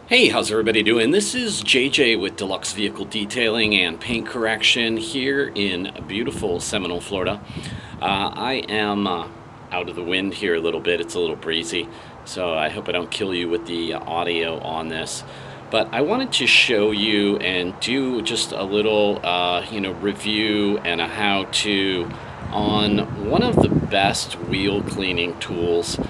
Hey, how's everybody doing? This is JJ with Deluxe Vehicle Detailing and Paint Correction here in beautiful Seminole, Florida. I am out of the wind here a little bit. It's a little breezy, so I hope I don't kill you with the audio on this. But I wanted to show you and do just a little, review and a how-to on one of the best wheel cleaning tools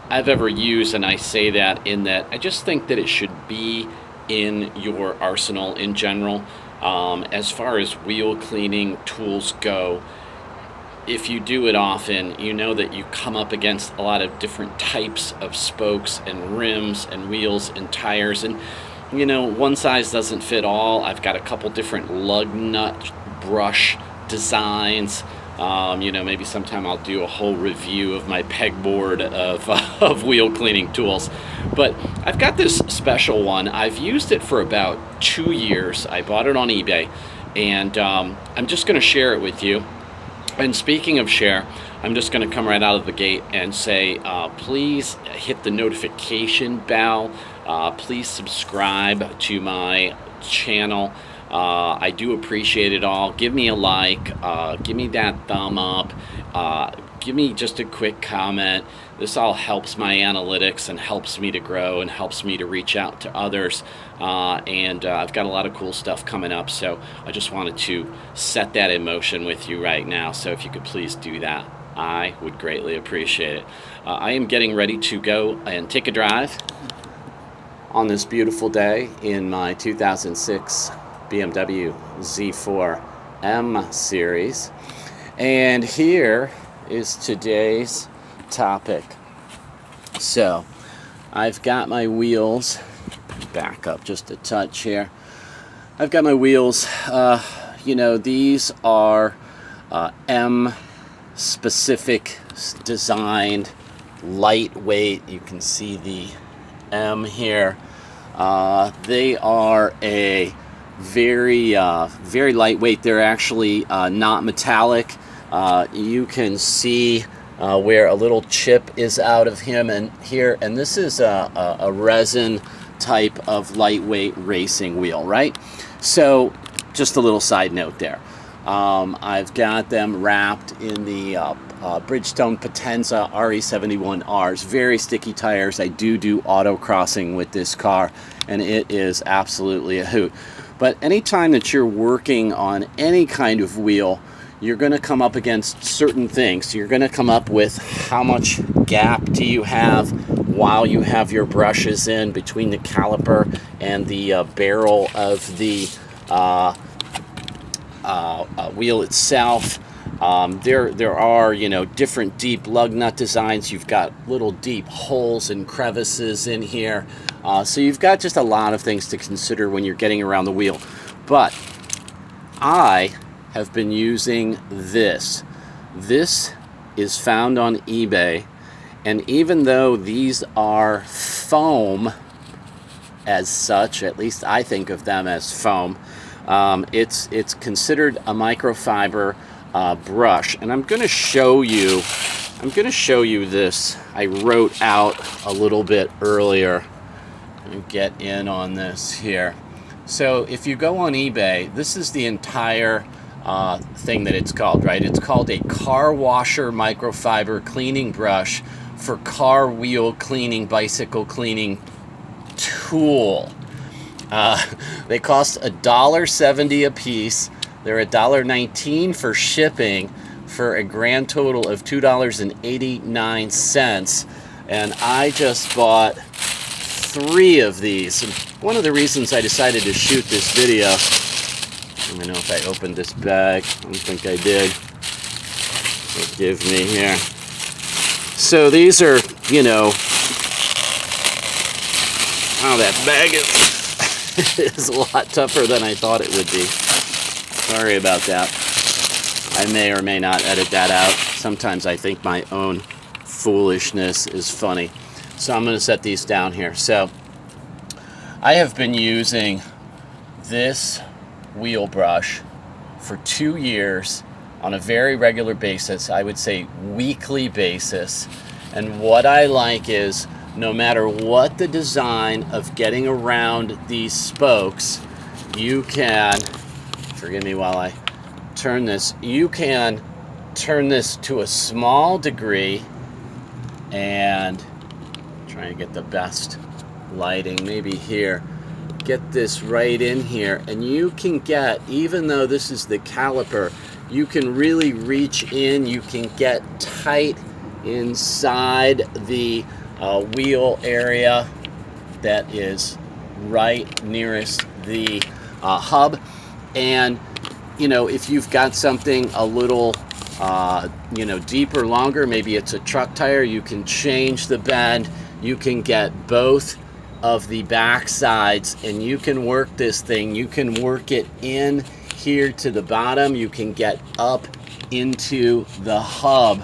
I've ever used, and I say that in that I just think that it should be in your arsenal in general. As far as wheel cleaning tools go, if you do it often, you know that you come up against a lot of different types of spokes and rims and wheels and tires, and one size doesn't fit all. I've got a couple different lug nut brush designs. Maybe sometime I'll do a whole review of my pegboard of wheel cleaning tools. But I've got this special one. I've used it for about 2 years. I bought it on eBay, and I'm just going to share it with you. And speaking of share, I'm just going to come right out of the gate and say, please hit the notification bell. Please subscribe to my channel. I do appreciate it all. Give me a like, give me that thumb up, give me just a quick comment. This all helps my analytics and helps me to grow and helps me to reach out to others. I've got a lot of cool stuff coming up, so I just wanted to set that in motion with you right now. So if you could please do that, I would greatly appreciate it. I am getting ready to go and take a drive on this beautiful day in my 2006 BMW Z4 M series, and here is today's topic. So I've got my wheels, back up just a touch here. I've got my wheels, these are M specific designed, lightweight. You can see the M here. They are a very lightweight. They're actually not metallic. You can see where a little chip is out of him and here, and this is a resin type of lightweight racing wheel, right? So just a little side note there. I've got them wrapped in the Bridgestone Potenza RE71Rs, very sticky tires. I do autocrossing with this car, and it is absolutely a hoot. But anytime that you're working on any kind of wheel, you're going to come up against certain things. You're going to come up with how much gap do you have while you have your brushes in between the caliper and the barrel of the wheel itself. There are different deep lug nut designs. You've got little deep holes and crevices in here. So you've got just a lot of things to consider when you're getting around the wheel. But I have been using this. This is found on eBay, and even though these are foam as such, at least I think of them as foam, it's considered a microfiber brush. And I'm going to show you this. I wrote out a little bit earlier. Get in on this here. So if you go on eBay, this is the entire thing that it's called, right? It's called a car washer microfiber cleaning brush for car wheel cleaning, bicycle cleaning tool. They cost $1.70 a piece. They're $1.19 for shipping, for a grand total of $2.89. And I just bought 3 of these. And one of the reasons I decided to shoot this video, I don't know if I opened this bag. I don't think I did. Forgive me here. So these are, that bag is a lot tougher than I thought it would be. Sorry about that. I may or may not edit that out. Sometimes I think my own foolishness is funny. So I'm going to set these down here. So I have been using this wheel brush for 2 years on a very regular basis. I would say weekly basis. And what I like is no matter what the design of getting around these spokes, you can, forgive me while I turn this, you can turn this to a small degree, and trying to get the best lighting maybe here, get this right in here, and you can get, even though this is the caliper, you can really reach in, you can get tight inside the wheel area that is right nearest the hub. And you know, if you've got something a little you know, deeper, longer, maybe it's a truck tire, you can change the bend, you can get both of the back sides, and you can work this thing, you can work it in here to the bottom, you can get up into the hub.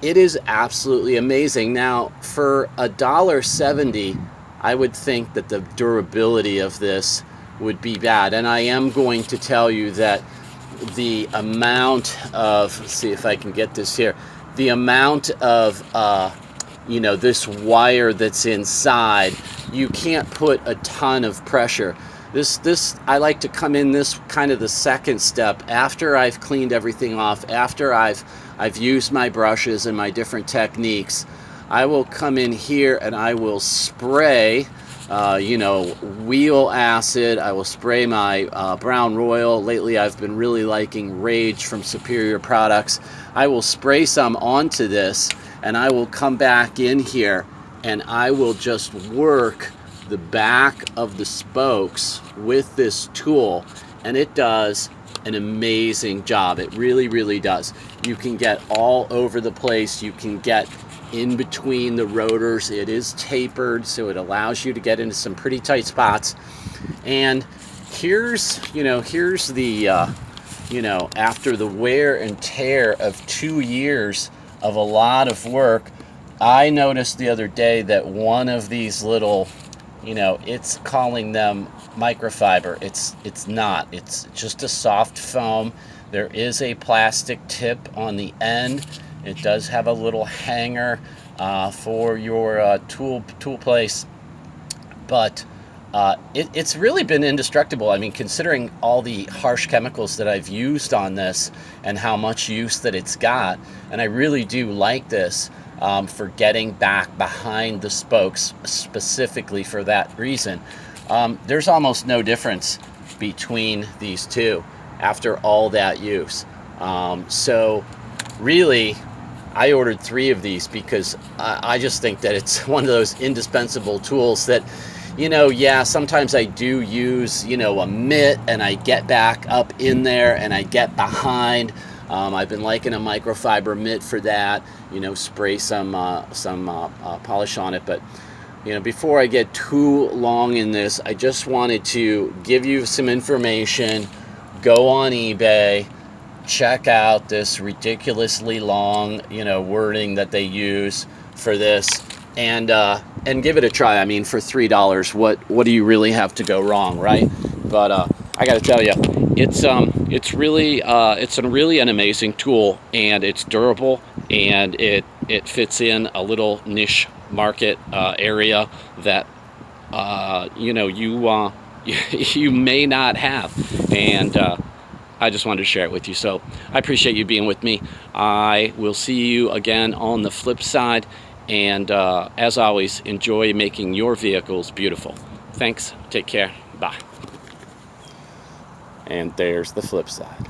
It is absolutely amazing. Now, for $1.70, I would think that the durability of this would be bad, and I am going to tell you that the amount of, let's see if I can get this here, the amount of you know, this wire that's inside, you can't put a ton of pressure. This I like to come in this kind of the second step after I've cleaned everything off, after I've used my brushes and my different techniques. I will come in here and I will spray you know, wheel acid. I will spray my Brown Royal. Lately I've been really liking Rage from Superior Products. I will spray some onto this, and I will come back in here and I will just work the back of the spokes with this tool, and it does an amazing job. It really, really does. You can get all over the place. You can get in between the rotors. It is tapered, so it allows you to get into some pretty tight spots. And here's, you know, here's the, you know, after the wear and tear of 2 years of a lot of work, I noticed the other day that one of these little, you know, it's calling them microfiber. It's not. It's just a soft foam. There is a plastic tip on the end. It does have a little hanger for your tool place, but it's really been indestructible. I mean, considering all the harsh chemicals that I've used on this and how much use that it's got, and I really do like this for getting back behind the spokes specifically for that reason. There's almost no difference between these two after all that use. So really, I ordered 3 of these because I just think that it's one of those indispensable tools that, you know, yeah, sometimes I do use, you know, a mitt and I get back up in there and I get behind. I've been liking a microfiber mitt for that, you know, spray some polish on it. But, you know, before I get too long in this, I just wanted to give you some information. Go on eBay, check out this ridiculously long, you know, wording that they use for this, and give it a try. I mean, for $3, what do you really have to go wrong, right? But I got to tell you, it's really an amazing tool, and it's durable, and it fits in a little niche market area that you know, you may not have, and I just wanted to share it with you. So I appreciate you being with me. I will see you again on the flip side, and as always, enjoy making your vehicles beautiful. Thanks. Take care. Bye. And there's the flip side.